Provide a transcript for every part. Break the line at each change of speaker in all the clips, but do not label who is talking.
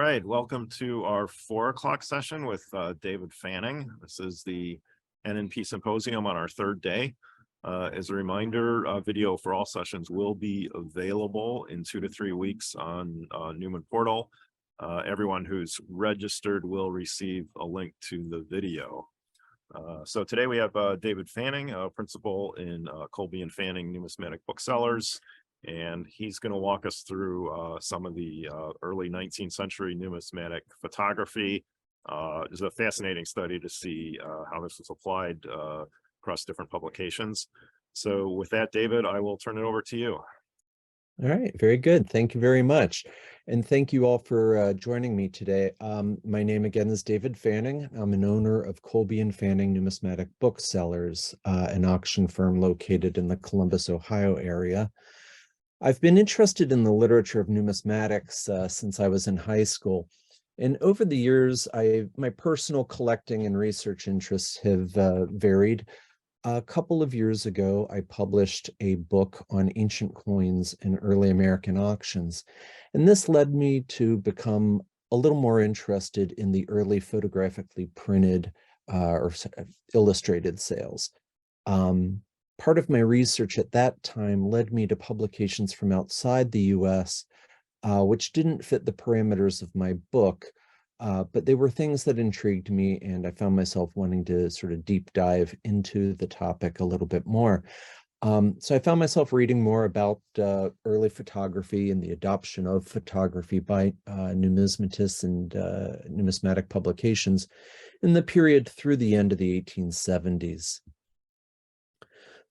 right, welcome to our 4 o'clock session with David Fanning. This is the NNP Symposium on our 3rd day. As a reminder, video for all sessions will be available in 2 to 3 weeks on Newman Portal. Everyone who's registered will receive a link to the video. So today we have David Fanning, principal in Colby and Fanning Numismatic Booksellers. And he's going to walk us through some of the early 19th century numismatic photography. It's a fascinating study to see how this was applied across different publications. So with that, David, I will turn it over to you.
All right, very good. Thank you very much. And thank you all for joining me today. My name again is David Fanning. I'm an owner of Colby and Fanning Numismatic Booksellers, an auction firm located in the Columbus, Ohio area. I've been interested in the literature of numismatics since I was in high school. And over the years, my personal collecting and research interests have varied. A couple of years ago, I published a book on ancient coins and early American auctions. And this led me to become a little more interested in the early photographically printed or illustrated sales. Part of my research at that time led me to publications from outside the US, which didn't fit the parameters of my book, but they were things that intrigued me, and I found myself wanting to sort of deep dive into the topic a little bit more. So I found myself reading more about early photography and the adoption of photography by numismatists and numismatic publications in the period through the end of the 1870s.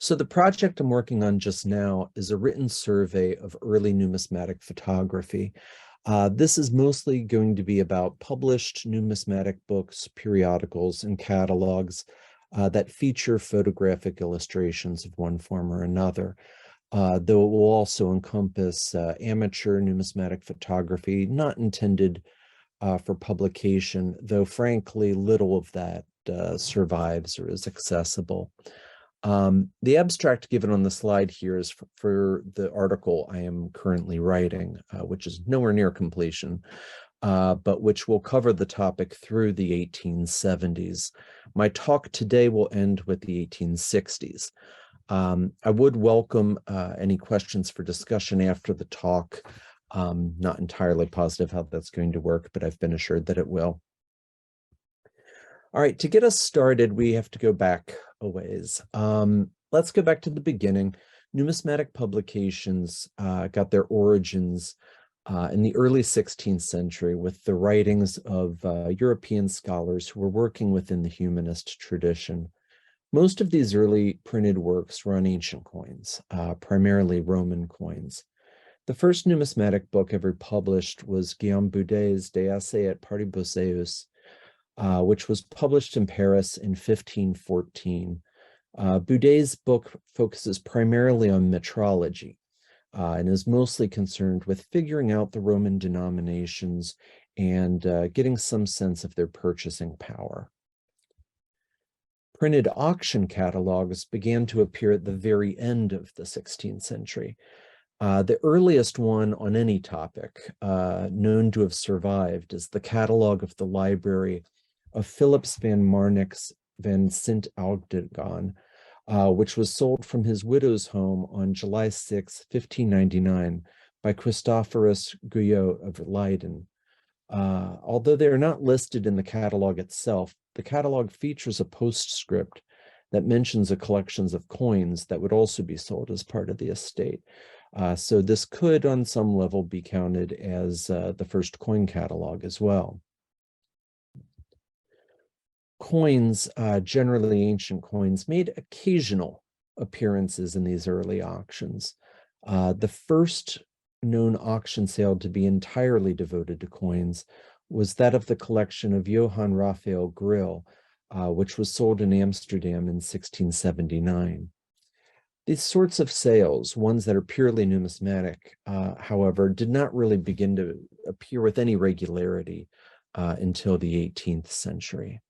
So the project I'm working on just now is a written survey of early numismatic photography. This is mostly going to be about published numismatic books, periodicals, and catalogs that feature photographic illustrations of one form or another, though it will also encompass amateur numismatic photography, not intended for publication, though frankly, little of that survives or is accessible. The abstract given on the slide here is for the article I am currently writing, which is nowhere near completion, but which will cover the topic through the 1870s. My talk today will end with the 1860s. I would welcome any questions for discussion after the talk. Not entirely positive how that's going to work, but I've been assured that it will. All right, to get us started, we have to go back a ways. Let's go back to the beginning. Numismatic publications got their origins in the early 16th century with the writings of European scholars who were working within the humanist tradition. Most of these early printed works were on ancient coins, primarily Roman coins. The first numismatic book ever published was Guillaume Boudet's De Esse et Partibus Eius, which was published in Paris in 1514. Boudet's book focuses primarily on metrology and is mostly concerned with figuring out the Roman denominations and getting some sense of their purchasing power. Printed auction catalogs began to appear at the very end of the 16th century. The earliest one on any topic known to have survived is the catalog of the library of Philips van Marnix van Sint-Ogdegon, which was sold from his widow's home on July 6, 1599, by Christophorus Guyot of Leiden. Although they are not listed in the catalog itself, the catalog features a postscript that mentions a collections of coins that would also be sold as part of the estate. So this could, on some level, be counted as the first coin catalog as well. Coins, generally ancient coins, made occasional appearances in these early auctions. The first known auction sale to be entirely devoted to coins was that of the collection of Johann Raphael Grill, which was sold in Amsterdam in 1679. These sorts of sales, ones that are purely numismatic, however, did not really begin to appear with any regularity until the 18th century.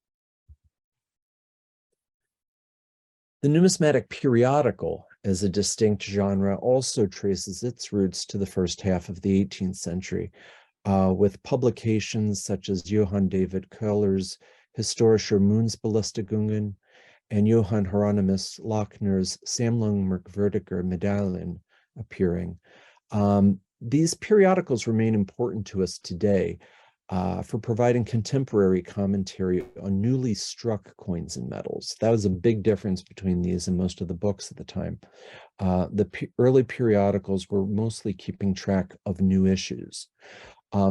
The numismatic periodical, as a distinct genre, also traces its roots to the first half of the 18th century, with publications such as Johann David Köhler's Historische Moonsbelastungen and Johann Hieronymus Lochner's Sammlung Merkwürdiger Medaillen appearing. These periodicals remain important to us today for providing contemporary commentary on newly struck coins and medals. That was a big difference between these and most of the books at the time. The early periodicals were mostly keeping track of new issues.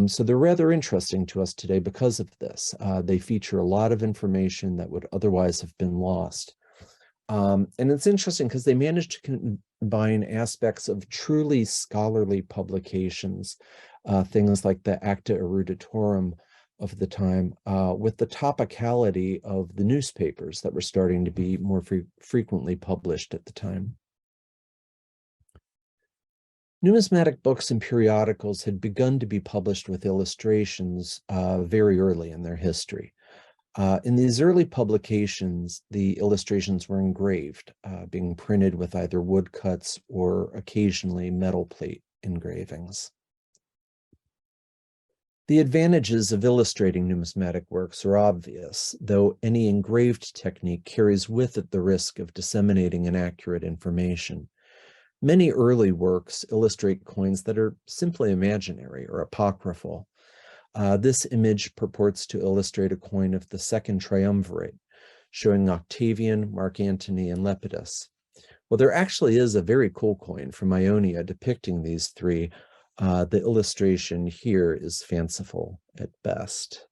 So they're rather interesting to us today because of this. They feature a lot of information that would otherwise have been lost. And it's interesting because they managed to combine aspects of truly scholarly publications, things like the Acta Eruditorum of the time, with the topicality of the newspapers that were starting to be more frequently published at the time. Numismatic books and periodicals had begun to be published with illustrations very early in their history. In these early publications, the illustrations were engraved, being printed with either woodcuts or occasionally metal plate engravings. The advantages of illustrating numismatic works are obvious, though any engraved technique carries with it the risk of disseminating inaccurate information. Many early works illustrate coins that are simply imaginary or apocryphal. This image purports to illustrate a coin of the Second Triumvirate, showing Octavian, Mark Antony, and Lepidus. Well, there actually is a very cool coin from Ionia depicting these three. The illustration here is fanciful at best.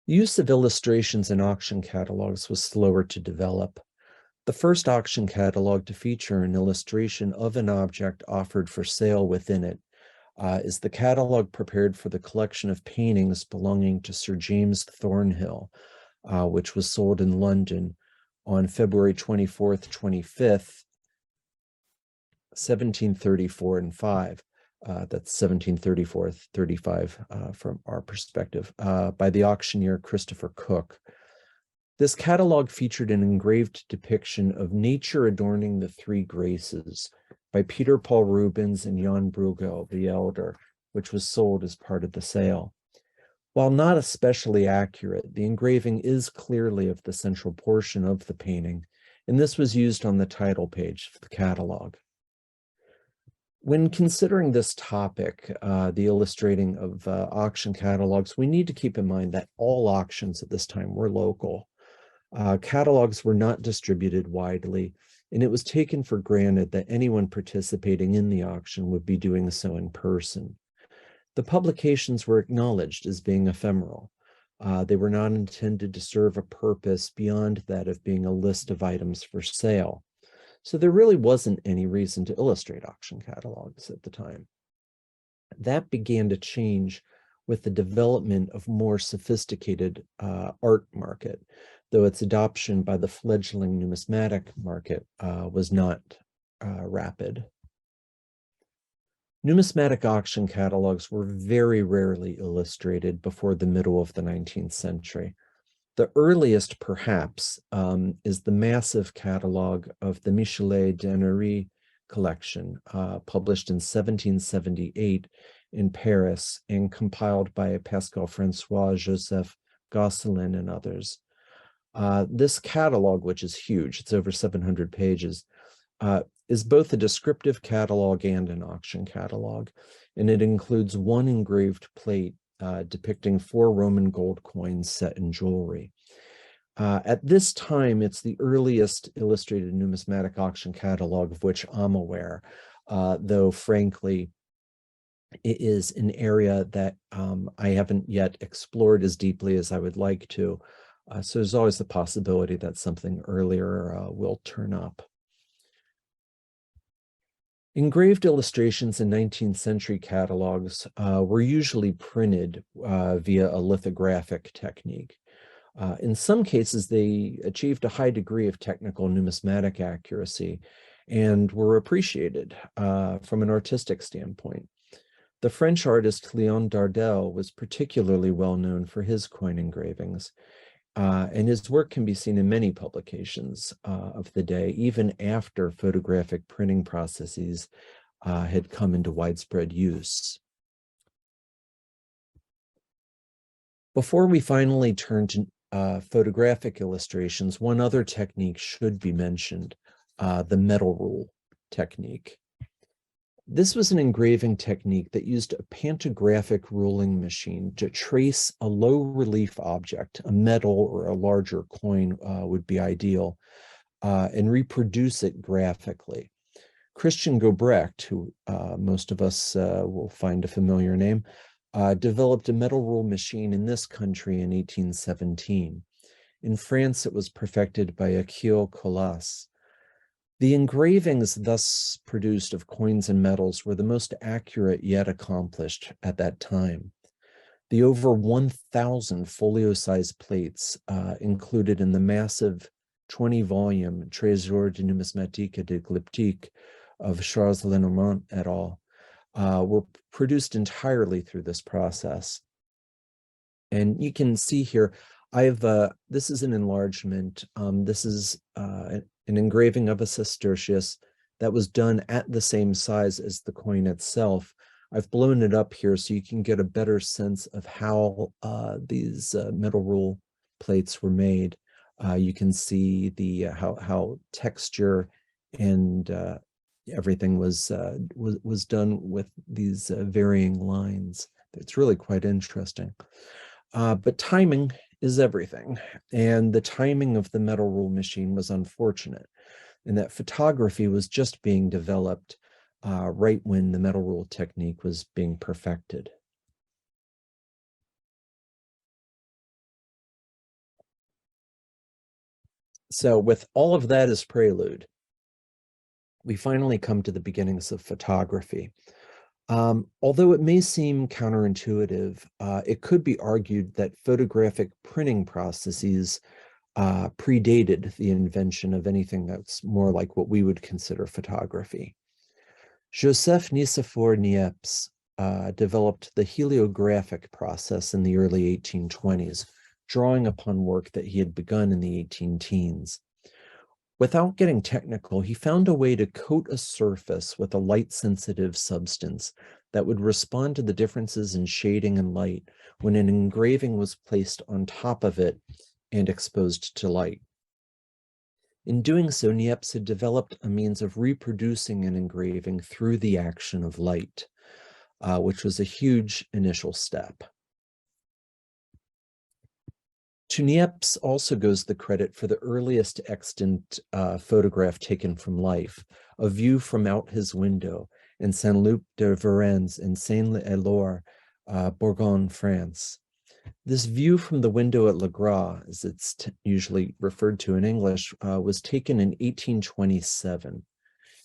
The use of illustrations in auction catalogs was slower to develop. The first auction catalog to feature an illustration of an object offered for sale within it is the catalog prepared for the collection of paintings belonging to Sir James Thornhill, which was sold in London on February 24th, 25th, 1734 and 5. That's 1734, 35 from our perspective, by the auctioneer Christopher Cook. This catalog featured an engraved depiction of nature adorning the three graces by Peter Paul Rubens and Jan Bruegel the Elder, which was sold as part of the sale. While not especially accurate, the engraving is clearly of the central portion of the painting, and this was used on the title page of the catalog. When considering this topic, the illustrating of auction catalogs, we need to keep in mind that all auctions at this time were local. Catalogs were not distributed widely, and it was taken for granted that anyone participating in the auction would be doing so in person. The publications were acknowledged as being ephemeral. They were not intended to serve a purpose beyond that of being a list of items for sale. So there really wasn't any reason to illustrate auction catalogs at the time. That began to change with the development of more sophisticated art market, though its adoption by the fledgling numismatic market was not rapid. Numismatic auction catalogs were very rarely illustrated before the middle of the 19th century. The earliest, perhaps, is the massive catalog of the Michelet d'Annery collection, published in 1778 in Paris and compiled by Pascal Francois, Joseph Gosselin, and others. This catalog, which is huge, it's over 700 pages, is both a descriptive catalog and an auction catalog, and it includes one engraved plate depicting 4 Roman gold coins set in jewelry. At this time, it's the earliest illustrated numismatic auction catalog of which I'm aware, though frankly, it is an area that I haven't yet explored as deeply as I would like to. So there's always the possibility that something earlier will turn up. Engraved illustrations in 19th century catalogs were usually printed via a lithographic technique. In some cases, they achieved a high degree of technical numismatic accuracy and were appreciated from an artistic standpoint. The French artist Léon Dardel was particularly well known for his coin engravings, and his work can be seen in many publications of the day, even after photographic printing processes had come into widespread use. Before we finally turn to photographic illustrations, one other technique should be mentioned, the metal rule technique. This was an engraving technique that used a pantographic ruling machine to trace a low relief object, a medal or a larger coin would be ideal, and reproduce it graphically. Christian Gobrecht, who most of us will find a familiar name, developed a metal rule machine in this country in 1817. In France, it was perfected by Achille Colas. The engravings thus produced of coins and medals were the most accurate yet accomplished at that time. The over 1,000 folio-sized plates included in the massive 20-volume Trésor de numismatique et de glyptique of Charles Lenormand et al. Were produced entirely through this process. And you can see here, this is an enlargement. This is an engraving of a sestertius that was done at the same size as the coin itself. I've blown it up here so you can get a better sense of how these metal rule plates were made. You can see the how texture and everything was done with these varying lines. It's really quite interesting. But timing is everything. And the timing of the metal rule machine was unfortunate in that photography was just being developed right when the metal rule technique was being perfected. So with all of that as prelude, we finally come to the beginnings of photography. Although it may seem counterintuitive, it could be argued that photographic printing processes predated the invention of anything that's more like what we would consider photography. Joseph Nicephore Niepce developed the heliographic process in the early 1820s, drawing upon work that he had begun in the 18-teens. Without getting technical, he found a way to coat a surface with a light-sensitive substance that would respond to the differences in shading and light when an engraving was placed on top of it and exposed to light. In doing so, Niepce had developed a means of reproducing an engraving through the action of light, which was a huge initial step. To Niepce also goes the credit for the earliest extant photograph taken from life, a view from out his window in Saint-Loup de Varennes in Seine-et-Loire, Bourgogne, France. This view from the window at Le Gras, as it's usually referred to in English, was taken in 1827.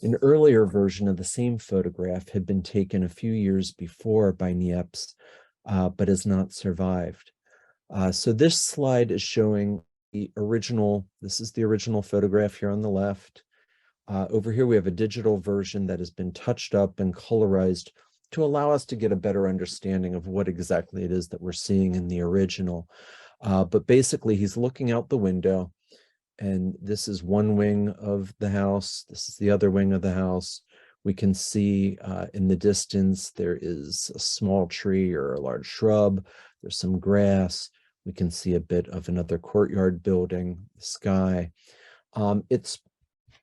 An earlier version of the same photograph had been taken a few years before by Niepce, but has not survived. So this slide is showing the original, this is the original photograph here on the left. Over here we have a digital version that has been touched up and colorized to allow us to get a better understanding of what exactly it is that we're seeing in the original. But basically he's looking out the window, and this is one wing of the house. This is the other wing of the house. We can see in the distance there is a small tree or a large shrub. There's some grass. We can see a bit of another courtyard building, the sky. It's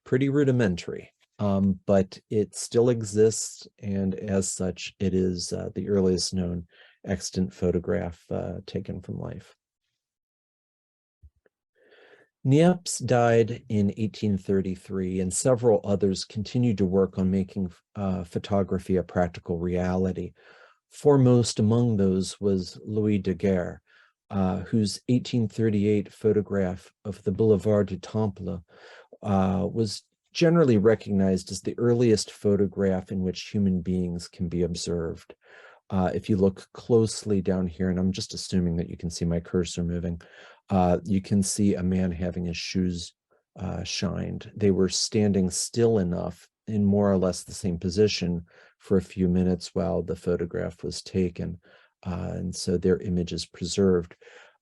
pretty rudimentary, but it still exists, and as such, it is the earliest known extant photograph taken from life. Niepce died in 1833, and several others continued to work on making photography a practical reality. Foremost among those was Louis Daguerre, whose 1838 photograph of the Boulevard du Temple was generally recognized as the earliest photograph in which human beings can be observed. If you look closely down here, and I'm just assuming that you can see my cursor moving, you can see a man having his shoes shined. They were standing still enough in more or less the same position for a few minutes while the photograph was taken. And so their image is preserved.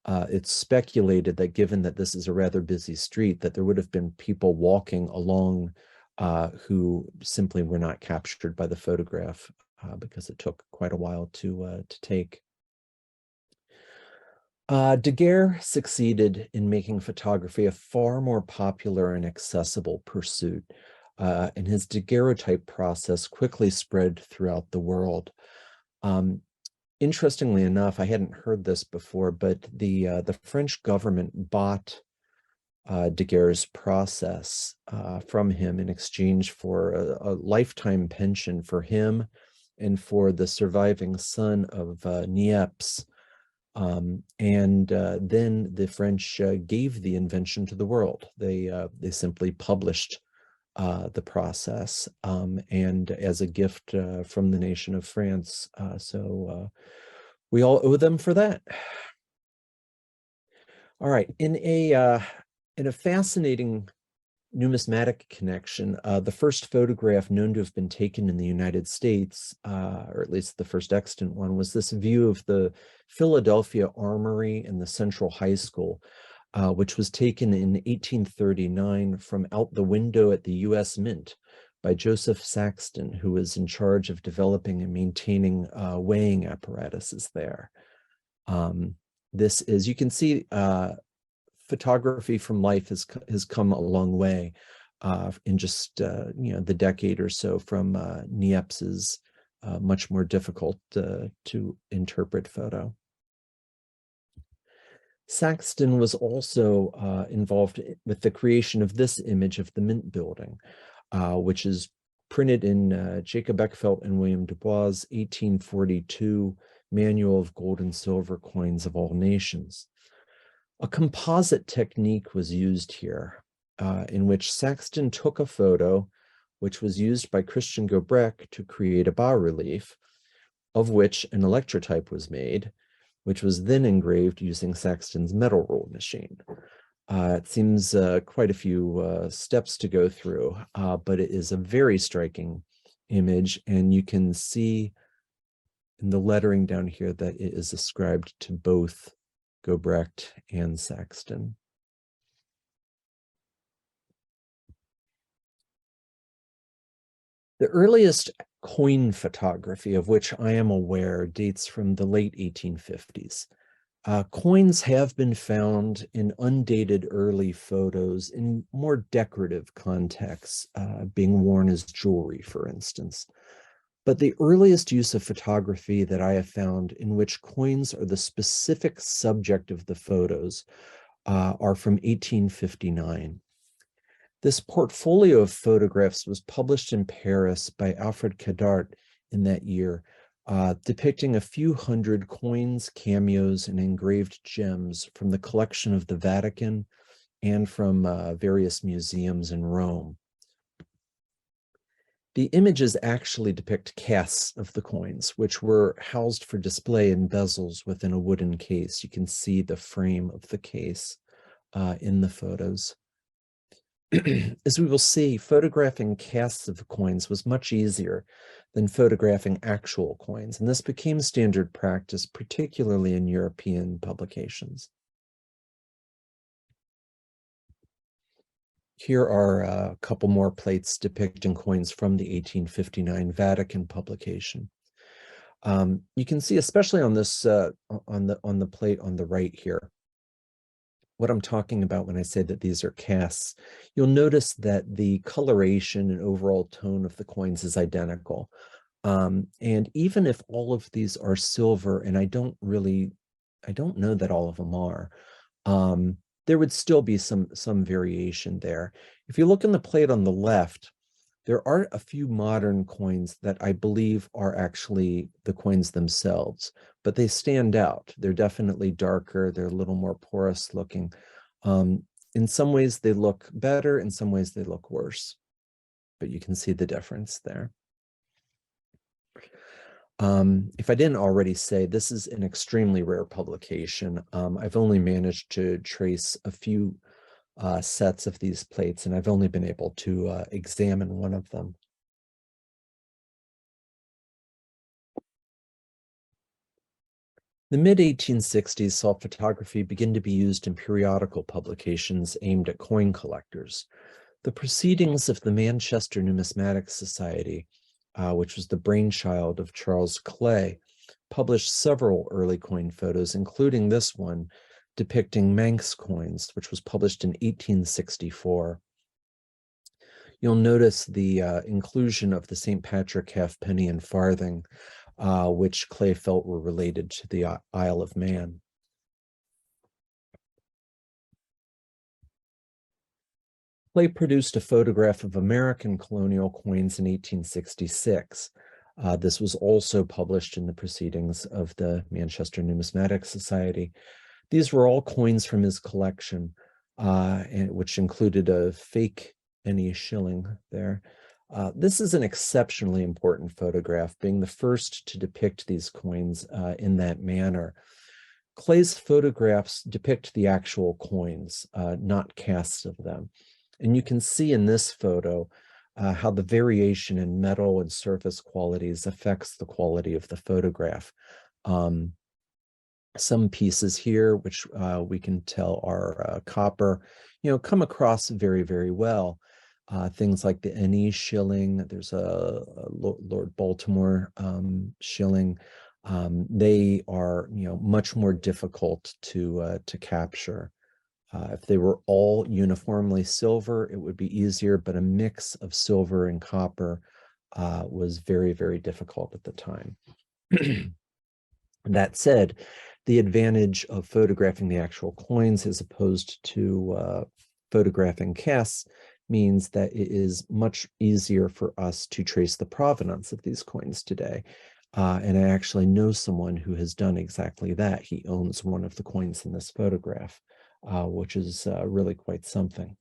It's speculated that given that this is a rather busy street, that there would have been people walking along who simply were not captured by the photograph because it took quite a while to take. Daguerre succeeded in making photography a far more popular and accessible pursuit, and his daguerreotype process quickly spread throughout the world. Interestingly enough, I hadn't heard this before, but the French government bought Daguerre's process from him in exchange for a lifetime pension for him and for the surviving son of Niepce. Then the French gave the invention to the world. They simply published the process and as a gift from the nation of France. So we all owe them for that. All right, in a fascinating numismatic connection, the first photograph known to have been taken in the United States, or at least the first extant one, was this view of the Philadelphia Armory and the Central High School, which was taken in 1839 from out the window at the U.S. Mint by Joseph Saxton, who was in charge of developing and maintaining weighing apparatuses there. This is, you can see, photography from life has come a long way in just the decade or so from Niepce's much more difficult to interpret photo. Saxton was also involved with the creation of this image of the Mint building, which is printed in Jacob Eckfeldt and William Dubois' 1842 Manual of Gold and Silver Coins of All Nations. A composite technique was used here, in which Saxton took a photo, which was used by Christian Gobrecht to create a bas-relief, of which an electrotype was made, which was then engraved using Saxton's metal roll machine. It seems quite a few steps to go through, but it is a very striking image, and you can see in the lettering down here that it is ascribed to both Gobrecht and Saxton. The earliest coin photography of which I am aware dates from the late 1850s. Coins have been found in undated early photos in more decorative contexts, being worn as jewelry, for instance. But the earliest use of photography that I have found in which coins are the specific subject of the photos are from 1859. This portfolio of photographs was published in Paris by Alfred Cadart in that year, depicting a few hundred coins, cameos, and engraved gems from the collection of the Vatican and from various museums in Rome. The images actually depict casts of the coins, which were housed for display in bezels within a wooden case. You can see the frame of the case in the photos. As we will see, photographing casts of coins was much easier than photographing actual coins, and this became standard practice, particularly in European publications. Here are a couple more plates depicting coins from the 1859 Vatican publication. You can see, especially on this on the plate on the right here, what I'm talking about when I say that these are casts. You'll notice that the coloration and overall tone of the coins is identical. And even if all of these are silver, and I don't know that all of them are, there would still be some variation there. If you look in the plate on the left, there are a few modern coins that I believe are actually the coins themselves, but they stand out. They're definitely darker. They're a little more porous looking. In some ways they look better, in some ways they look worse, but you can see the difference there. If I didn't already say, this is an extremely rare publication. I've only managed to trace a few sets of these plates, and I've only been able to examine one of them. The mid-1860s saw photography begin to be used in periodical publications aimed at coin collectors. The Proceedings of the Manchester Numismatic Society, which was the brainchild of Charles Clay, published several early coin photos, including this one depicting Manx coins, which was published in 1864. You'll notice the inclusion of the St. Patrick halfpenny and farthing, which Clay felt were related to the Isle of Man. Clay produced a photograph of American colonial coins in 1866. This was also published in the Proceedings of the Manchester Numismatic Society. These were all coins from his collection, which included a fake penny shilling there. This is an exceptionally important photograph, being the first to depict these coins in that manner. Clay's photographs depict the actual coins, not casts of them. And you can see in this photo how the variation in metal and surface qualities affects the quality of the photograph. Some pieces here, which we can tell are copper, come across very, very well. Things like the NE shilling, there's a Lord Baltimore shilling. They are, much more difficult to capture. If they were all uniformly silver, it would be easier, but a mix of silver and copper was very, very difficult at the time. That said, the advantage of photographing the actual coins as opposed to photographing casts means that it is much easier for us to trace the provenance of these coins today. And I actually know someone who has done exactly that. He owns one of the coins in this photograph, which is really quite something.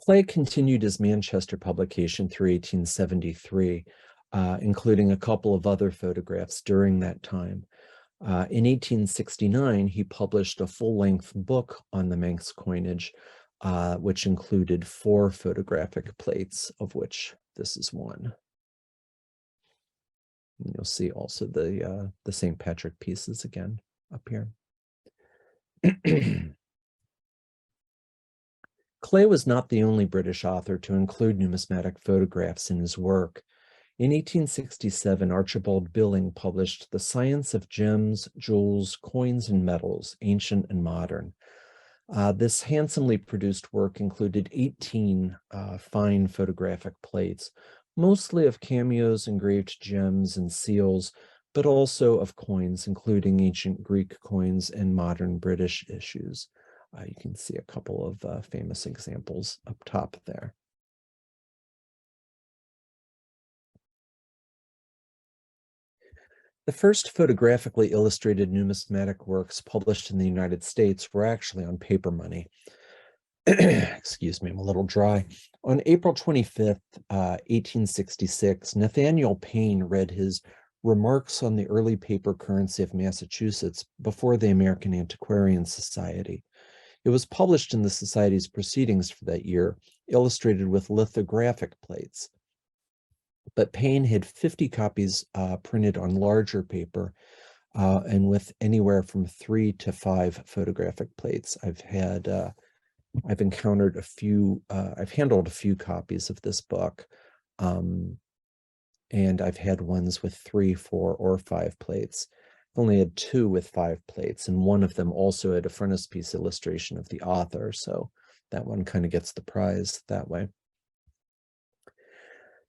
Clay continued his Manchester publication through 1873, including a couple of other photographs during that time. In 1869, he published a full-length book on the Manx coinage, which included 4 photographic plates, of which this is one. And you'll see also the St. Patrick pieces again up here. Clay was not the only British author to include numismatic photographs in his work. In 1867, Archibald Billing published The Science of Gems, Jewels, Coins, and Metals, Ancient and Modern. This handsomely produced work included 18 fine photographic plates, mostly of cameos, engraved gems, and seals, but also of coins, including ancient Greek coins and modern British issues. You can see a couple of famous examples up top there. The first photographically illustrated numismatic works published in the United States were actually on paper money. Excuse me, I'm a little dry. On April 25th, 1866, Nathaniel Payne read his Remarks on the Early Paper Currency of Massachusetts before the American Antiquarian Society. It was published in the Society's proceedings for that year, illustrated with lithographic plates. But Payne had 50 copies printed on larger paper and with anywhere from 3 to 5 photographic plates. I've encountered a few, I've handled a few copies of this book, and I've had ones with 3, 4, or 5 plates. I've only had 2 with 5 plates, and one of them also had a frontispiece illustration of the author, so that one kind of gets the prize that way.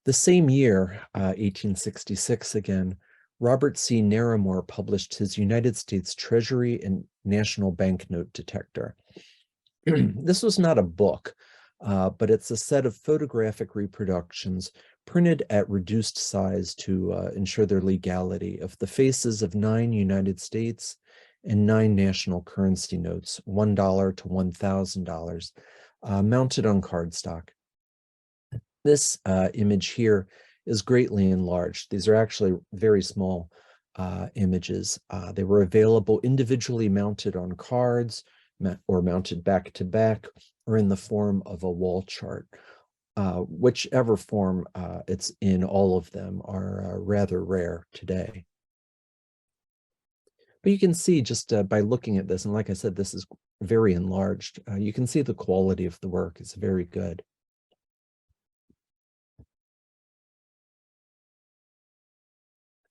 The same year, 1866 again, Robert C. Narramore published his United States Treasury and National Banknote Detector. This was not a book, but it's a set of photographic reproductions printed at reduced size to ensure their legality of the faces of 9 United States and 9 national currency notes, $1 to $1,000, mounted on cardstock. This image here is greatly enlarged. These are actually very small images. They were available individually mounted on cards or mounted back to back or in the form of a wall chart. Whichever form it's in, all of them are rather rare today. But you can see just by looking at this, and like I said, this is very enlarged, you can see the quality of the work is very good.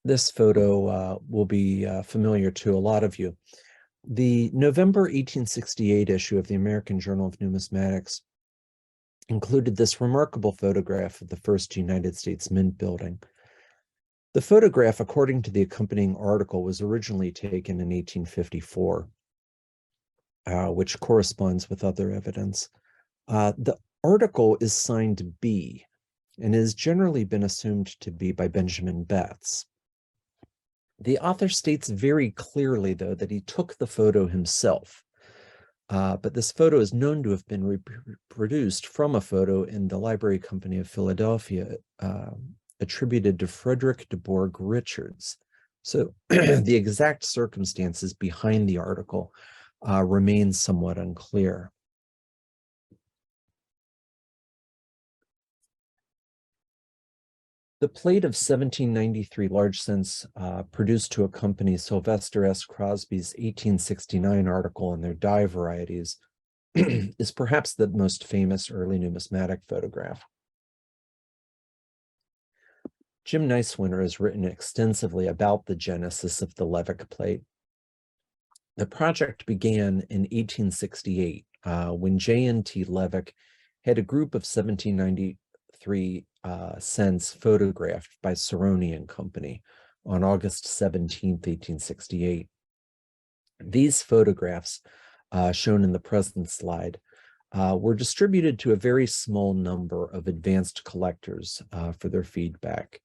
This photo will be familiar to a lot of you. The November 1868 issue of the American Journal of Numismatics included this remarkable photograph of the first United States Mint building. The photograph, according to the accompanying article, was originally taken in 1854, which corresponds with other evidence. The article is signed B and has generally been assumed to be by Benjamin Betts. The author states very clearly, though, that he took the photo himself, but this photo is known to have been reproduced from a photo in the Library Company of Philadelphia, attributed to Frederick de Bourgh Richards. So the exact circumstances behind the article remain somewhat unclear. The plate of 1793 large sense produced to accompany Sylvester S. Crosby's 1869 article in their dye varieties is perhaps the most famous early numismatic photograph. Jim Neiswinter has written extensively about the genesis of the Levick plate. The project began in 1868 when J.N.T. Levick had a group of 1793 cents photographed by Cerrone and Company on August 17, 1868. These photographs, shown in the present slide, were distributed to a very small number of advanced collectors for their feedback.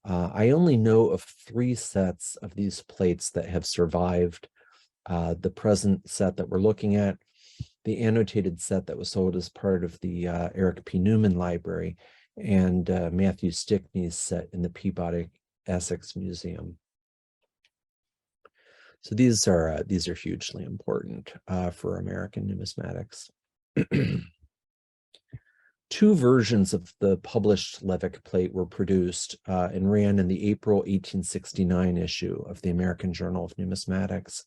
I only know of 3 sets of these plates that have survived. The present set that we're looking at, the annotated set that was sold as part of the Eric P. Newman Library, and Matthew Stickney's set in the Peabody Essex Museum. So these are hugely important for American numismatics. 2 versions of the published Levick plate were produced and ran in the April 1869 issue of the American Journal of Numismatics.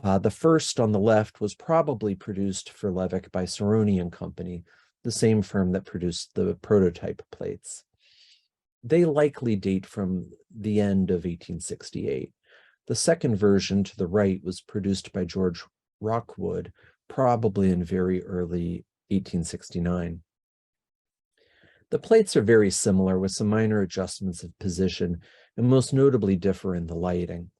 The first on the left was probably produced for Levick by Cerrone and Company, the same firm that produced the prototype plates. They likely date from the end of 1868. The second version to the right was produced by George Rockwood, probably in very early 1869. The plates are very similar with some minor adjustments of position and most notably differ in the lighting.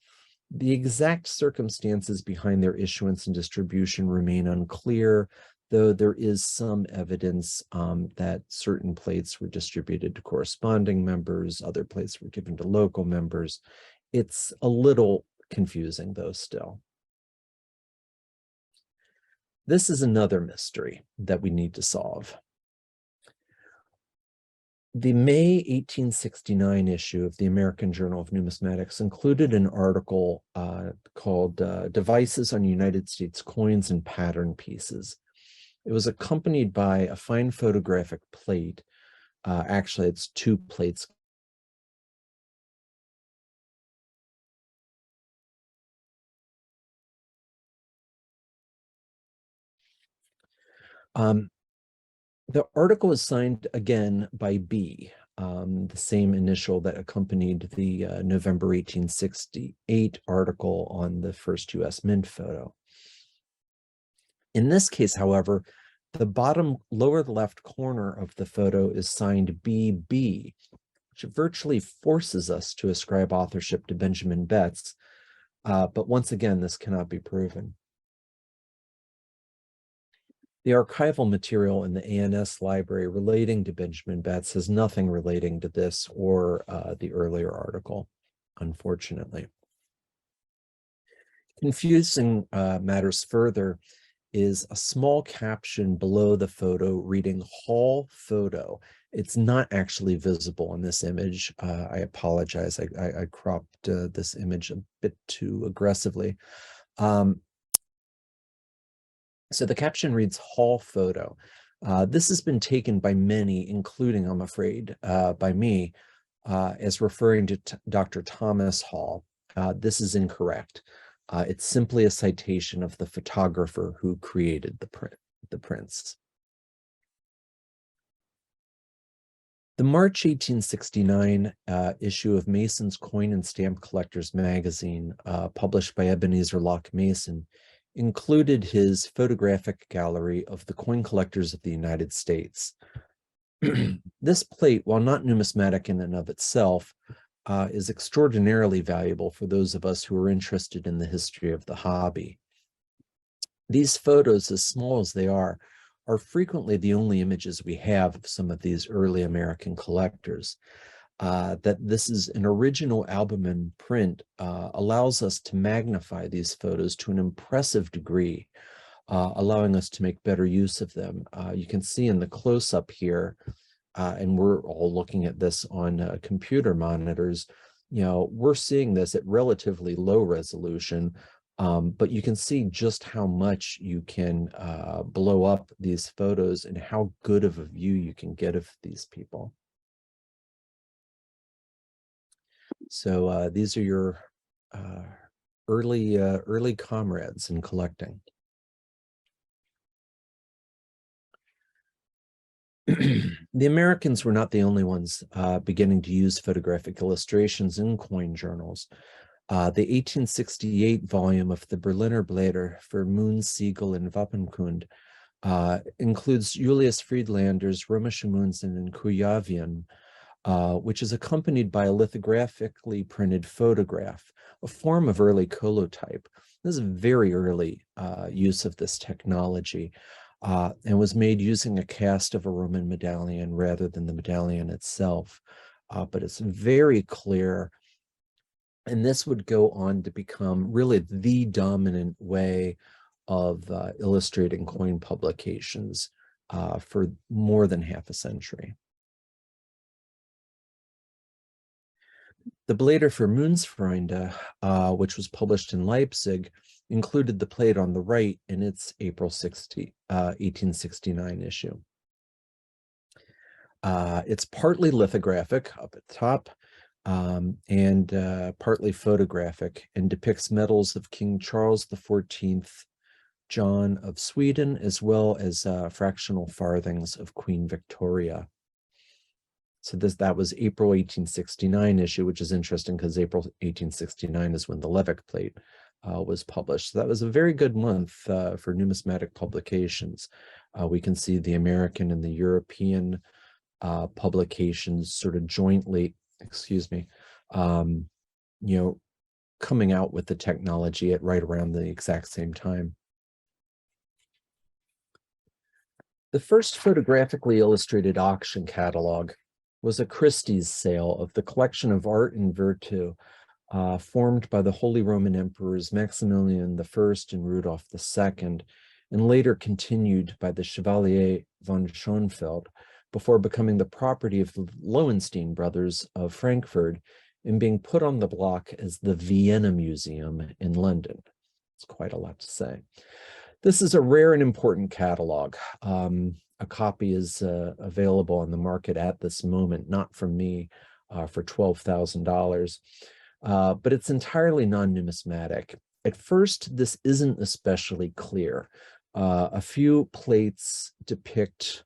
The exact circumstances behind their issuance and distribution remain unclear, though there is some evidence that certain plates were distributed to corresponding members, other plates were given to local members. It's a little confusing, though, still. This is another mystery that we need to solve. The May 1869 issue of the American Journal of Numismatics included an article called Devices on United States Coins and Pattern Pieces. It was accompanied by a fine photographic plate. Actually, it's 2 plates. The article is signed again by B, the same initial that accompanied the November 1868 article on the first U.S. Mint photo. In this case, however, the bottom lower left corner of the photo is signed BB, which virtually forces us to ascribe authorship to Benjamin Betts. But once again, this cannot be proven. The archival material in the ANS library relating to Benjamin Betts has nothing relating to this or the earlier article, unfortunately. Confusing matters further is a small caption below the photo reading Hall Photo. It's not actually visible in this image. I apologize. I cropped this image a bit too aggressively. So the caption reads Hall Photo. This has been taken by many, including, I'm afraid, by me, as referring to Dr. Thomas Hall. This is incorrect. It's simply a citation of the photographer who created the prints. The March 1869 issue of Mason's Coin and Stamp Collectors magazine, published by Ebenezer Locke Mason, included his photographic gallery of the coin collectors of the United States. This plate, while not numismatic in and of itself, is extraordinarily valuable for those of us who are interested in the history of the hobby. These photos, as small as they are frequently the only images we have of some of these early American collectors. That this is an original albumen print allows us to magnify these photos to an impressive degree, allowing us to make better use of them. You can see in the close-up here, and we're all looking at this on computer monitors, we're seeing this at relatively low resolution, but you can see just how much you can blow up these photos and how good of a view you can get of these people. So these are your early comrades in collecting. The Americans were not the only ones beginning to use photographic illustrations in coin journals. The 1868 volume of the Berliner Blätter für Münz, Siegel and Wappenkund includes Julius Friedlander's Römische Münzen in Kujavien, which is accompanied by a lithographically printed photograph, a form of early colotype. This is a very early use of this technology, and was made using a cast of a Roman medallion rather than the medallion itself. But it's very clear, and this would go on to become really the dominant way of illustrating coin publications for more than half a century. The Blätter für Münzfreunde, which was published in Leipzig, included the plate on the right in its April 1869 issue. It's partly lithographic up at the top, and partly photographic, and depicts medals of King Charles XIV, John of Sweden, as well as fractional farthings of Queen Victoria. So that was April 1869 issue, which is interesting because April 1869 is when the Levick plate was published. So that was a very good month for numismatic publications. We can see the American and the European publications sort of jointly, coming out with the technology at right around the exact same time. The first photographically illustrated auction catalog was a Christie's sale of the collection of art and virtu formed by the Holy Roman Emperors Maximilian I and Rudolph II, and later continued by the Chevalier von Schönfeld, before becoming the property of the Lowenstein brothers of Frankfurt and being put on the block as the Vienna Museum in London. It's quite a lot to say. This is a rare and important catalog. A copy is available on the market at this moment, not from me, for $12,000, but it's entirely non-numismatic. At first, this isn't especially clear. A few plates depict,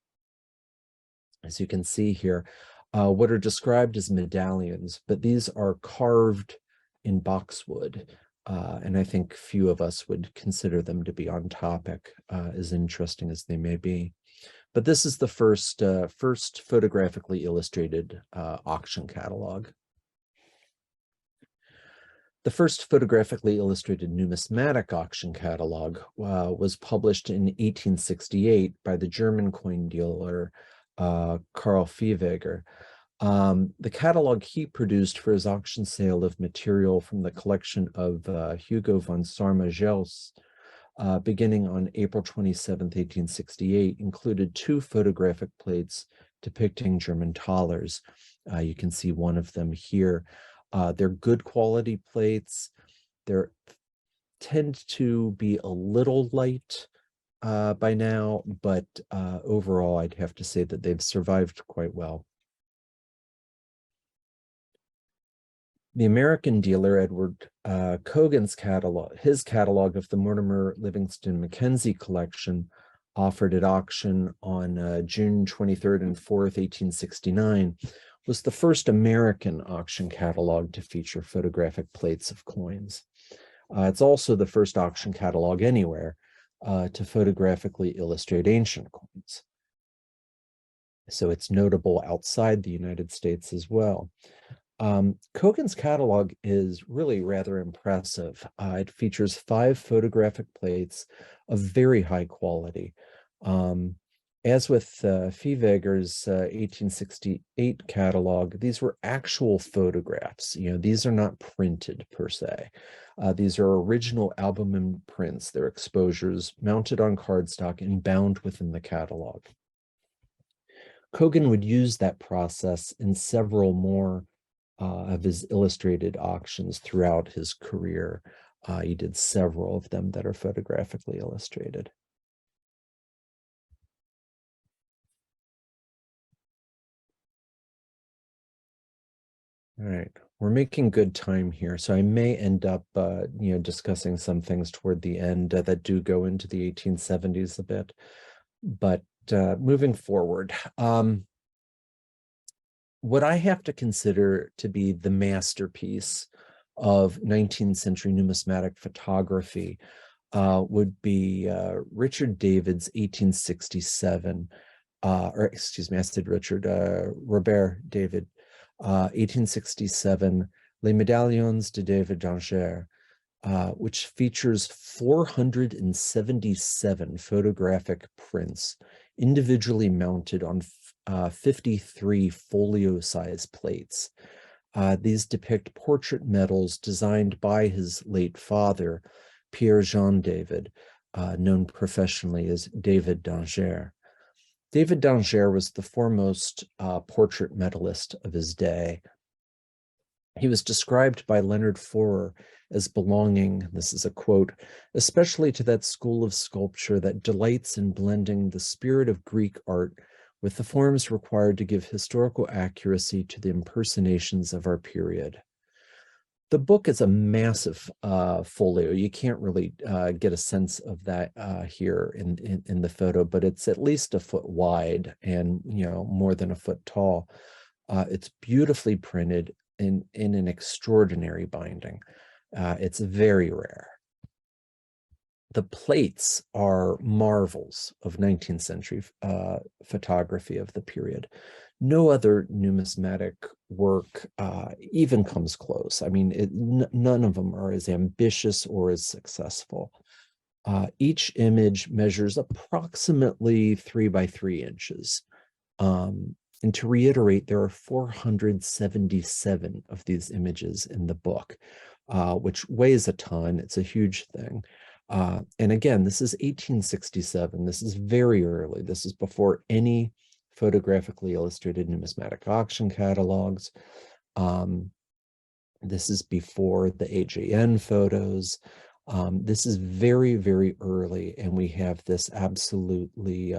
as you can see here, what are described as medallions, but these are carved in boxwood. And I think few of us would consider them to be on topic, as interesting as they may be. But this is the first photographically illustrated auction catalog. The first photographically illustrated numismatic auction catalog was published in 1868 by the German coin dealer Karl Viehweger. The catalog he produced for his auction sale of material from the collection of Hugo von Sarma-Gels, beginning on April 27, 1868, included 2 photographic plates depicting German thalers. You can see one of them here. They're good quality plates. They tend to be a little light by now, but overall, I'd have to say that they've survived quite well. The American dealer, Edward Cogan's catalog, his catalog of the Mortimer Livingston Mackenzie collection, offered at auction on June 23rd and 4th, 1869, was the first American auction catalog to feature photographic plates of coins. It's also the first auction catalog anywhere to photographically illustrate ancient coins. So it's notable outside the United States as well. Cogan's catalog is really rather impressive. It features 5 photographic plates of very high quality. As with Viehweger's 1868 catalog, these were actual photographs. These are not printed per se. These are original album prints. They're exposures mounted on cardstock and bound within the catalog. Cogan would use that process in several more of his illustrated auctions throughout his career. He did several of them that are photographically illustrated. All right, we're making good time here, so I may end up, discussing some things toward the end that do go into the 1870s a bit. But moving forward, what I have to consider to be the masterpiece of 19th century numismatic photography would be Richard David's 1867, or excuse me, I said Richard, Robert David, 1867, Les Médaillons de David d'Angers, which features 477 photographic prints individually mounted on 53 folio-size plates. These depict portrait medals designed by his late father, Pierre-Jean David, known professionally as David d'Angers. David d'Angers was the foremost portrait medalist of his day. He was described by Leonard Forer as belonging, this is a quote, especially to that school of sculpture that delights in blending the spirit of Greek art with the forms required to give historical accuracy to the impersonations of our period. The book is a massive folio. You can't really get a sense of that here in the photo, but it's at least a foot wide and more than a foot tall. It's beautifully printed in an extraordinary binding. It's very rare. The plates are marvels of 19th century photography of the period. No other numismatic work even comes close. I mean, none of them are as ambitious or as successful. Each image measures approximately 3 by 3 inches. And to reiterate, there are 477 of these images in the book, which weighs a ton. It's a huge thing. And again, this is 1867. This is very early. This is before any photographically illustrated numismatic auction catalogs. This is before the AJN photos. This is very, very early, and we have this absolutely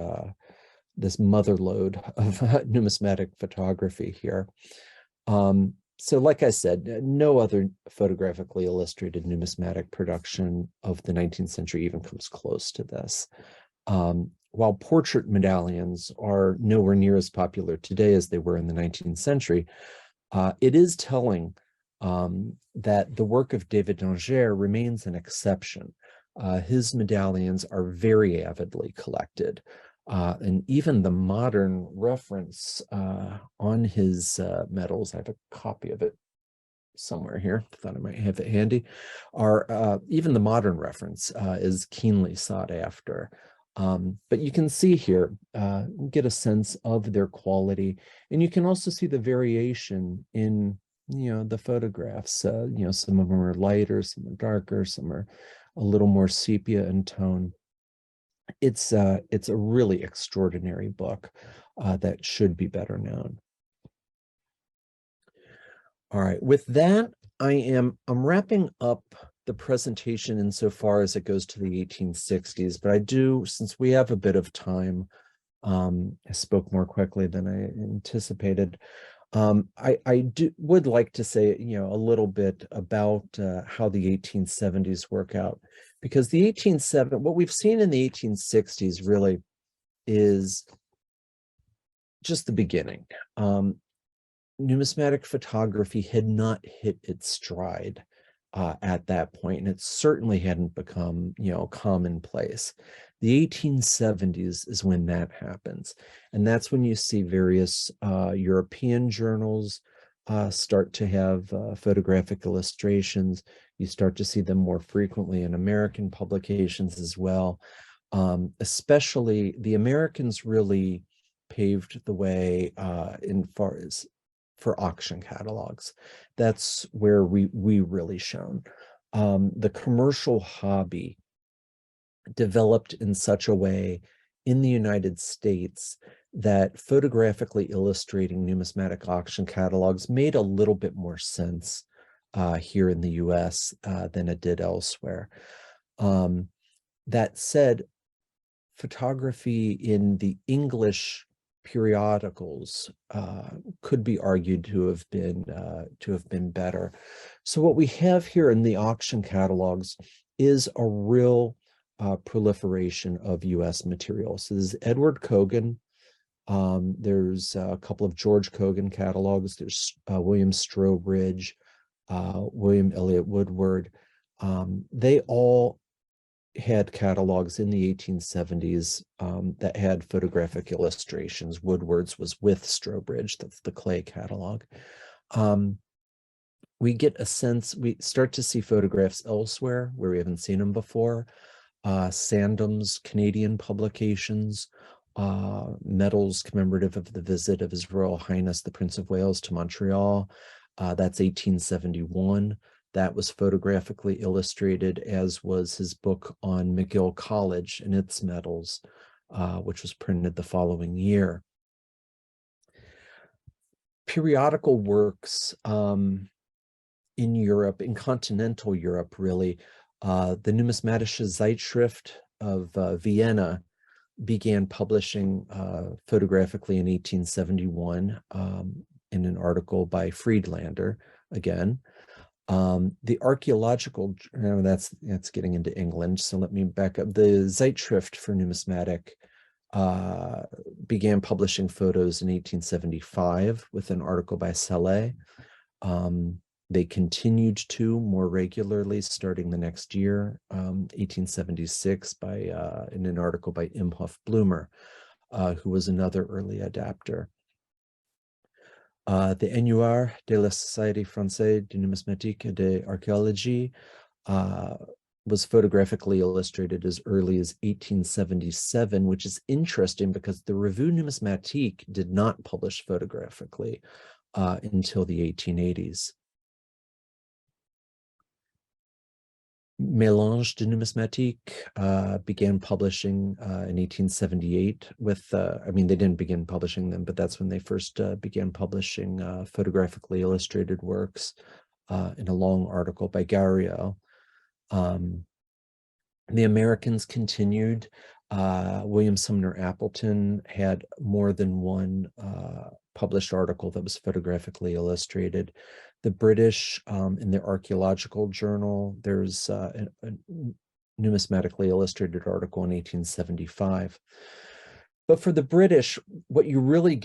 this mother lode of numismatic photography here. So like I said, no other photographically illustrated numismatic production of the 19th century even comes close to this. While portrait medallions are nowhere near as popular today as they were in the 19th century, it is telling that the work of David d'Angers remains an exception. His medallions are very avidly collected. And even the modern reference on his medals, I have a copy of it somewhere here, thought I might have it handy, are even the modern reference is keenly sought after. But you can see here, get a sense of their quality, and you can also see the variation in the photographs. Some of them are lighter, some are darker, some are a little more sepia in tone. It's a really extraordinary book that should be better known. All right, with that, I'm wrapping up the presentation insofar as it goes to the 1860s, but I do, since we have a bit of time, I spoke more quickly than I anticipated. would like to say, a little bit about how the 1870s work out, because what we've seen in the 1860s really is just the beginning. Numismatic photography had not hit its stride at that point, and it certainly hadn't become, commonplace. The 1870s is when that happens, and that's when you see various European journals start to have photographic illustrations. You start to see them more frequently in American publications as well. Especially the Americans really paved the way in far as for auction catalogs. That's where we really shone. The commercial hobby developed in such a way in the United States that photographically illustrating numismatic auction catalogs made a little bit more sense here in the US than it did elsewhere. That said, photography in the English periodicals could be argued to have been better. So what we have here in the auction catalogs is a real proliferation of U.S. materials. So this is Edward Cogan. There's a couple of George Cogan catalogs. There's William Strobridge, William Elliott Woodward. They all had catalogs in the 1870s that had photographic illustrations. Woodward's was with Strobridge, that's the clay catalog. We get a sense, we start to see photographs elsewhere where we haven't seen them before. Sandham's Canadian publications, medals commemorative of the visit of His Royal Highness the Prince of Wales to Montreal. That's 1871. That was photographically illustrated, as was his book on McGill College and its medals, which was printed the following year. Periodical works in Europe, in continental Europe, really, the Numismatische Zeitschrift of Vienna began publishing photographically in 1871 in an article by Friedlander, again. The archaeological, that's getting into England, so let me back up. The Zeitschrift for Numismatic began publishing photos in 1875 with an article by Salé. They continued to more regularly starting the next year, 1876, in an article by Imhoff Blumer, who was another early adapter. The Annuaire de la Société Française de Numismatique et d'Archéologie was photographically illustrated as early as 1877, which is interesting because the Revue Numismatique did not publish photographically until the 1880s. Mélange de Numismatique began publishing in 1878 with, they didn't begin publishing them, but that's when they first began publishing photographically illustrated works in a long article by Garriott. The Americans continued. William Sumner Appleton had more than one published article that was photographically illustrated. The British, in their archaeological journal, there's a numismatically illustrated article in 1875. But for the British, what you really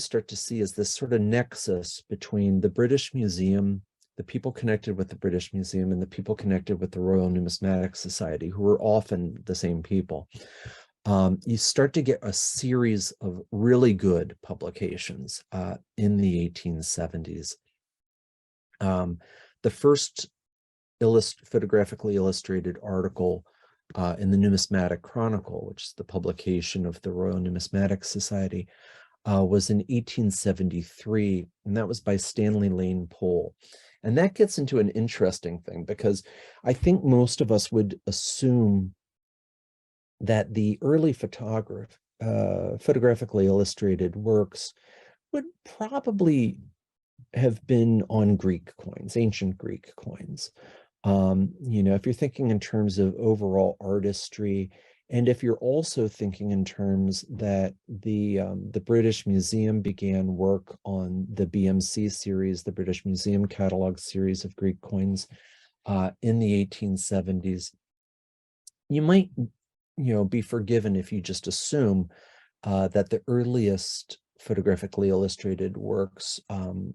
start to see is this sort of nexus between the British Museum, the people connected with the British Museum, and the people connected with the Royal Numismatic Society, who are often the same people. You start to get a series of really good publications in the 1870s. The first photographically illustrated article in the Numismatic Chronicle, which is the publication of the Royal Numismatic Society, was in 1873, and that was by Stanley Lane Poole. And that gets into an interesting thing, because I think most of us would assume that the early photographically illustrated works would probably have been on Greek coins, ancient Greek coins. If you're thinking in terms of overall artistry And if you're also thinking in terms that the British Museum began work on the BMC series, the British Museum Catalog series of Greek coins in the 1870s, you might, be forgiven if you just assume that the earliest photographically illustrated works on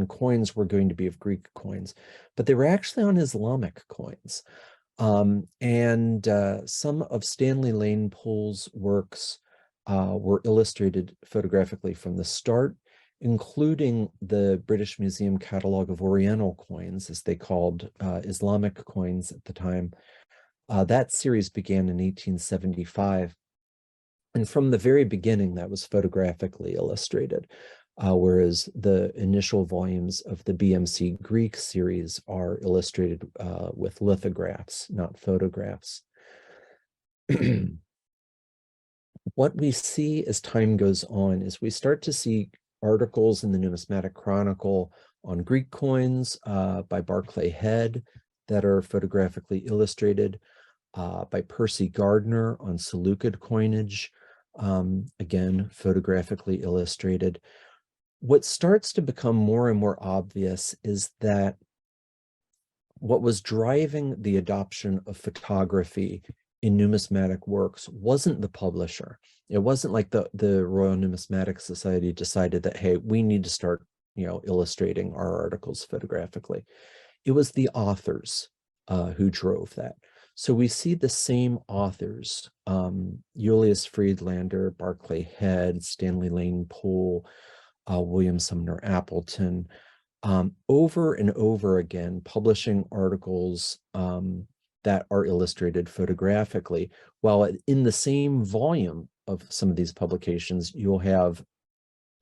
coins were going to be of Greek coins, but they were actually on Islamic coins. And some of Stanley Lane Poole's works were illustrated photographically from the start, including the British Museum Catalog of Oriental Coins, as they called Islamic coins at the time. That series began in 1875. And from the very beginning, that was photographically illustrated, whereas the initial volumes of the BMC Greek series are illustrated with lithographs, not photographs. What we see as time goes on is we start to see articles in the Numismatic Chronicle on Greek coins by Barclay Head that are photographically illustrated, by Percy Gardner on Seleucid coinage, again, photographically illustrated. What starts to become more and more obvious is that what was driving the adoption of photography in numismatic works wasn't the publisher. It wasn't like the Royal Numismatic Society decided that, hey, we need to start, illustrating our articles photographically. It was the authors who drove that. So we see the same authors, Julius Friedlander, Barclay Head, Stanley Lane Poole, William Sumner Appleton, over and over again, publishing articles that are illustrated photographically, while in the same volume of some of these publications, you'll have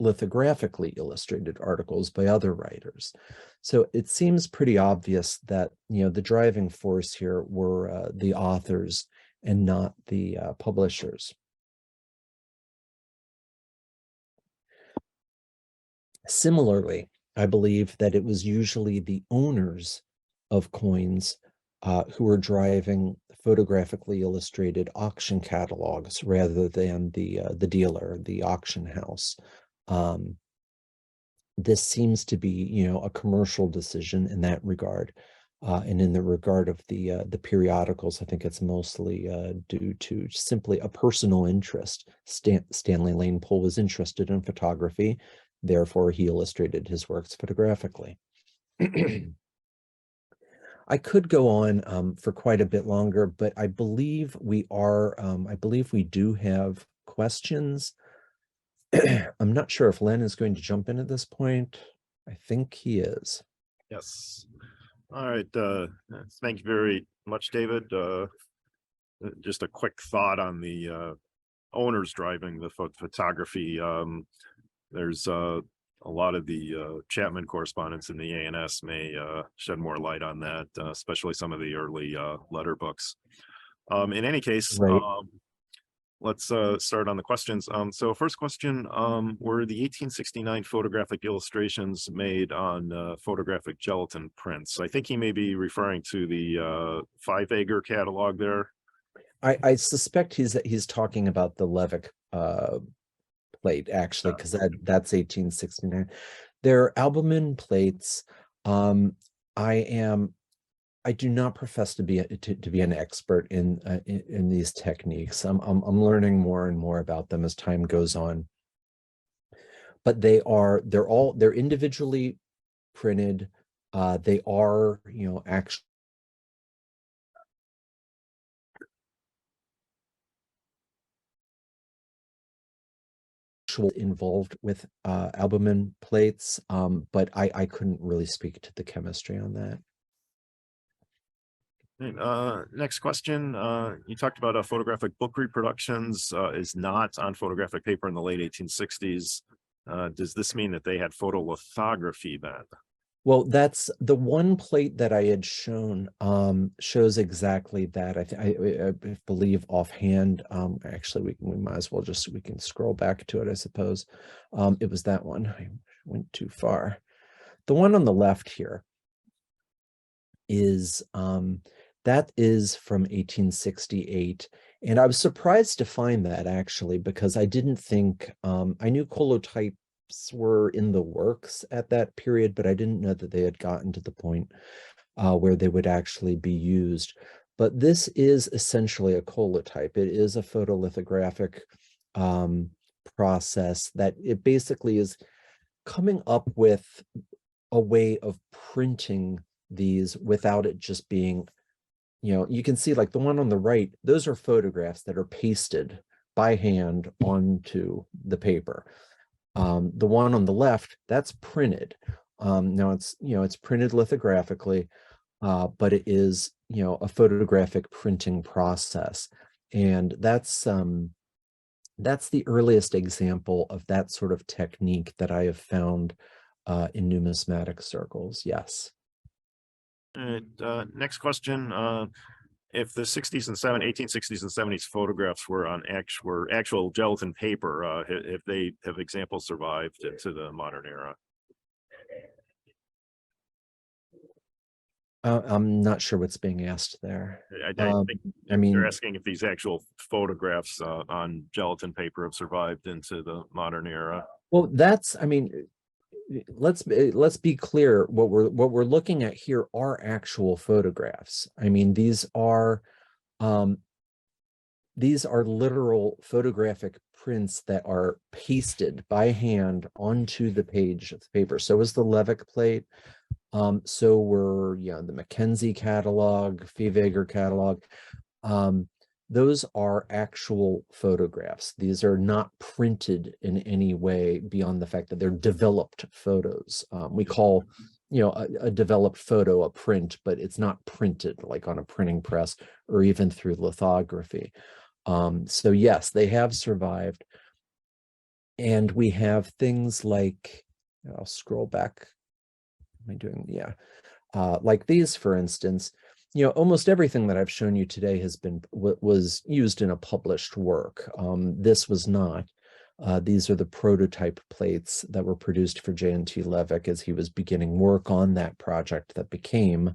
lithographically illustrated articles by other writers. So it seems pretty obvious that, the driving force here were the authors and not the publishers. Similarly, I believe that it was usually the owners of coins who were driving photographically illustrated auction catalogs rather than the dealer, the auction house. This seems to be, a commercial decision in that regard. And in the regard of the periodicals, I think it's mostly due to simply a personal interest. Stanley Lane Poole was interested in photography, therefore he illustrated his works photographically. I could go on for quite a bit longer, but I believe we do have questions. I'm not sure if Len is going to jump in at this point. I think he is.
Yes. All right. Thank you very much, David. Just a quick thought on the owners driving the photography. There's a lot of the Chapman correspondence in the ANS may shed more light on that, especially some of the early letter books. In any case,
Right.
let's start on the questions. So first question, were the 1869 photographic illustrations made on photographic gelatin prints? I think he may be referring to the 5-acre catalog there.
I suspect he's talking about the Levick plate, actually, because that's 1869. They're albumin plates. I do not profess to be an expert in these techniques. I'm learning more and more about them as time goes on. But they're individually printed. They are, actually involved with albumin plates, but I couldn't really speak to the chemistry on that.
Next question. You talked about photographic book reproductions is not on photographic paper in the late 1860s. Does this mean that they had photolithography then?
Well, that's the one plate that I had shown shows exactly that. I believe offhand. Actually, we might as well we can scroll back to it, I suppose. It was that one. I went too far. The one on the left here is That is from 1868. And I was surprised to find that, actually, because I didn't think, I knew colotypes were in the works at that period, but I didn't know that they had gotten to the point where they would actually be used. But this is essentially a colotype. It is a photolithographic process that it basically is coming up with a way of printing these without it just being, you can see like the one on the right, those are photographs that are pasted by hand onto the paper. The one on the left, that's printed. Now it's printed lithographically, but it is, a photographic printing process. And that's the earliest example of that sort of technique that I have found in numismatic circles. Yes.
Next question. If the 60s and 1860s and 70s photographs were on actual gelatin paper, if they have examples survived into the modern era?
I'm not sure what's being asked there.
I think
I mean,
they're asking if these actual photographs on gelatin paper have survived into the modern era.
well, I mean, let's be clear. What we're looking at here are actual photographs. I mean, these are literal photographic prints that are pasted by hand onto the page of the paper. So is the Levick plate. So were, the Mackenzie catalog, Viehweger catalog. Those are actual photographs. These are not printed in any way beyond the fact that they're developed photos. We call, a developed photo a print, but it's not printed like on a printing press or even through lithography. So yes, they have survived. And we have things like, I'll scroll back. Am I doing? Yeah. Like these, for instance, almost everything that I've shown you today was used in a published work. This was not. These are the prototype plates that were produced for J&T Levick as he was beginning work on that project that became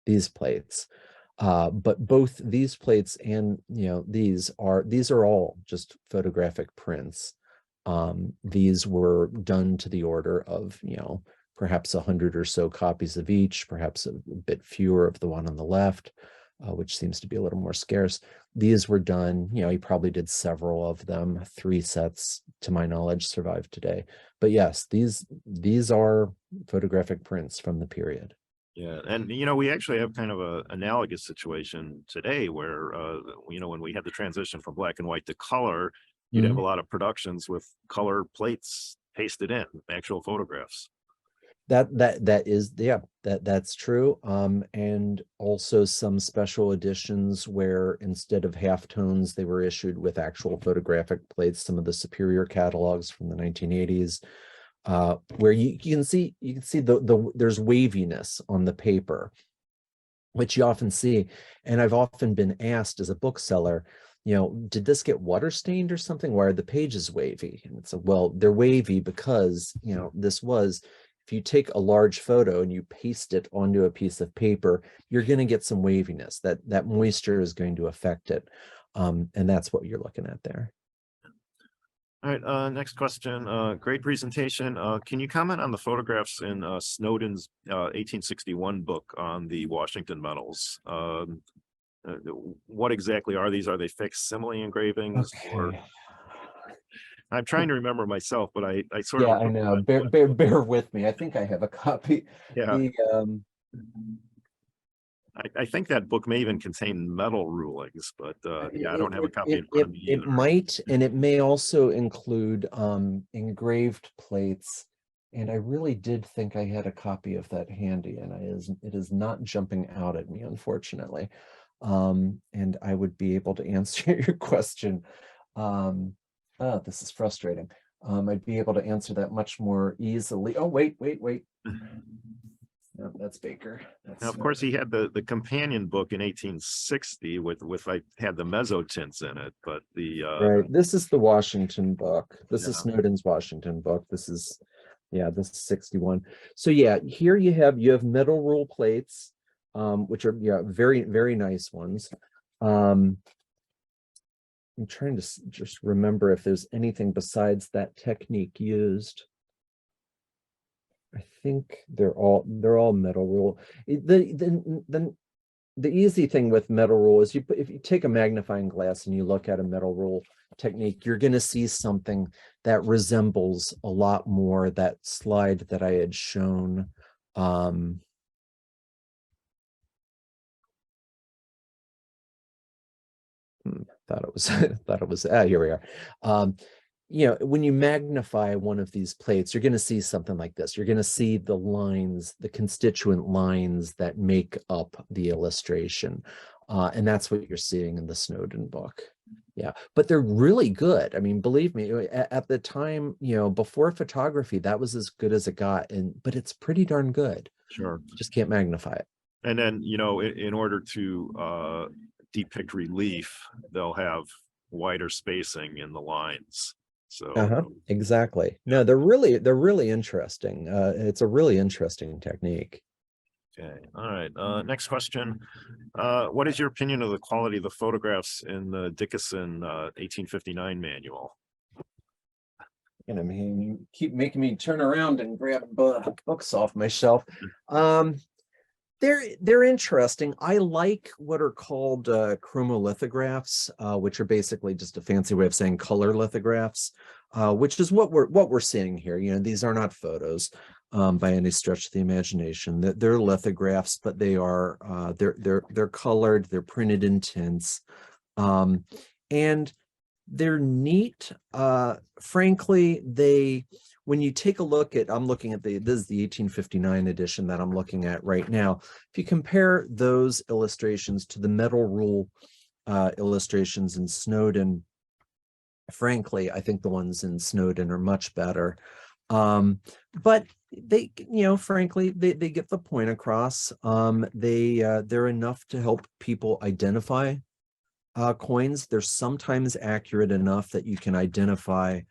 these plates. But both these plates and these are all just photographic prints. These were done to the order of perhaps 100 or so copies of each, perhaps a bit fewer of the one on the left, which seems to be a little more scarce. These were done, he probably did several of them. 3 sets, to my knowledge, survive today. But yes, these are photographic prints from the period.
Yeah, and we actually have kind of a analogous situation today where when we had the transition from black and white to color, you'd have a lot of productions with color plates pasted in actual photographs.
That's true. And also some special editions where instead of halftones, they were issued with actual photographic plates. Some of the superior catalogs from the 1980s, where you can see there's waviness on the paper, which you often see. And I've often been asked as a bookseller, did this get water stained or something? Why are the pages wavy? And it's well, they're wavy because if you take a large photo and you paste it onto a piece of paper, you're going to get some waviness. That moisture is going to affect it. And that's what you're looking at there.
All right, next question. Great presentation. Can you comment on the photographs in Snowden's 1861 book on the Washington medals? What exactly are these? Are they facsimile engravings?
Okay.
Or I'm trying to remember myself, but I sort of.
Yeah, I know. Bear with me. I think I have a copy.
Yeah. I think that book may even contain metal rulings, but yeah, I don't have a copy in front of me either.
It might, and it may also include engraved plates. And I really did think I had a copy of that handy, and it is not jumping out at me, unfortunately. And I would be able to answer your question. This is frustrating. I'd be able to answer that much more easily. Oh, wait. No, that's Baker.
Now, of course, he had the companion book in 1860 with had the mezzotints in it, but the
right. This is the Washington book. This is Snowden's Washington book. This is 61. So yeah, here you have metal rule plates. which are, yeah, very, very nice ones. I'm trying to just remember if there's anything besides that technique used. I think they're all metal rule. The easy thing with metal rule is if you take a magnifying glass and you look at a metal rule technique, you're going to see something that resembles a lot more that slide that I had shown. Thought it was here we are. You know, when you magnify one of these plates, you're going to see something like this. You're going to see the lines, the constituent lines that make up the illustration. And that's what you're seeing in the Snowden book. Yeah, but they're really good. I mean, believe me, at the time, you know, before photography, that was as good as it got. But it's pretty darn good.
Sure.
Just can't magnify it.
And then, you know, in order to depict relief, they'll have wider spacing in the lines. So
exactly. No, they're really interesting. It's a really interesting technique.
Okay. All right. Next question. What is your opinion of the quality of the photographs in the Dickinson 1859 manual?
And I mean, you keep making me turn around and grab books off my shelf. They're interesting. I like what are called chromolithographs, which are basically just a fancy way of saying color lithographs, which is what we're seeing here. You know, these are not photos by any stretch of the imagination. They're lithographs, but they are they're colored. They're printed in tints, and they're neat. Frankly, when you take a look at, I'm looking at this is the 1859 edition that I'm looking at right now. If you compare those illustrations to the metal rule illustrations in Snowden, frankly, I think the ones in Snowden are much better. But they, you know, frankly, they get the point across. They're enough to help people identify coins. They're sometimes accurate enough that you can identify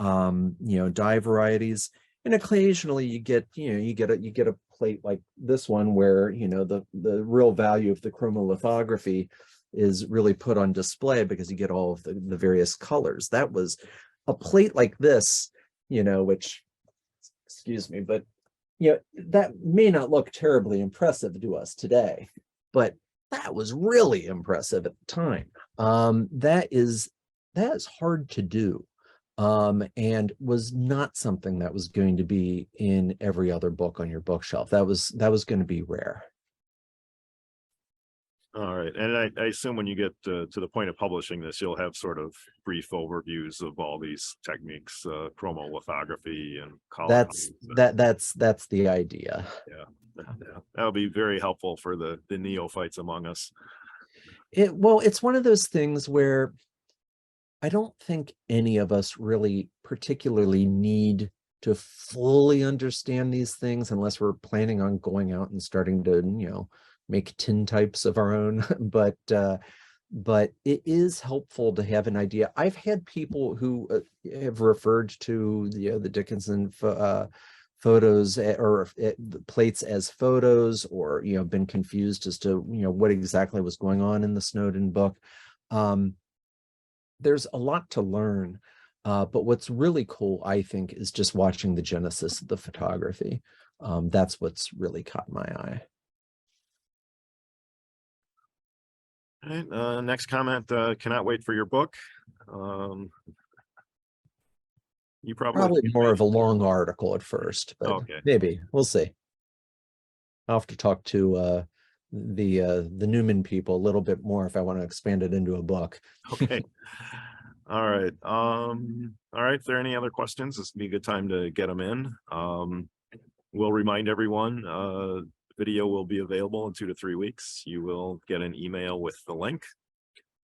you know, dye varieties, and occasionally you get a plate like this one where, you know, the real value of the chromolithography is really put on display because you get all of the various colors. That was a plate like this, you know, which, excuse me, but you know, that may not look terribly impressive to us today, but that was really impressive at the time. That is hard to do. And was not something that was going to be in every other book on your bookshelf. That was going to be rare.
All right. And I assume when you get to the point of publishing this, you'll have sort of brief overviews of all these techniques, chromolithography and color.
That's the idea.
Yeah, that'll be very helpful for the neophytes among us.
Well, it's one of those things where I don't think any of us really particularly need to fully understand these things unless we're planning on going out and starting to, you know, make tintypes of our own. But it is helpful to have an idea. I've had people who have referred to the Dickinson photos or plates as photos, or, you know, been confused as to, you know, what exactly was going on in the Snowden book. There's a lot to learn, but what's really cool, I think, is just watching the genesis of the photography. That's what's really caught my eye.
All right, next comment, cannot wait for your book. You probably
more of a long article at first, but
okay.
Maybe we'll see. I'll have to talk to the Newman people a little bit more if I want to expand it into a book.
Okay. All right. All right. If there are any other questions, this would be a good time to get them in. We'll remind everyone, video will be available in 2 to 3 weeks. You will get an email with the link.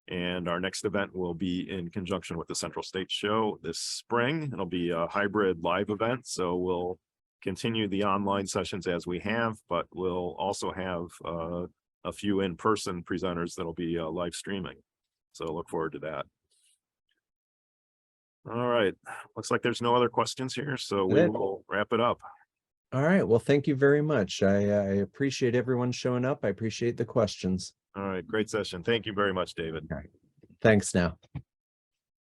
And our next event will be in conjunction with the Central States Show this spring. It'll be a hybrid live event. So we'll continue the online sessions as we have, but we'll also have a few in-person presenters that'll be live streaming. So look forward to that. All right. Looks like there's no other questions here, so we will wrap it up.
All right. Well, thank you very much. I appreciate everyone showing up. I appreciate the questions.
All right, great session. Thank you very much, David.
All right. Thanks now.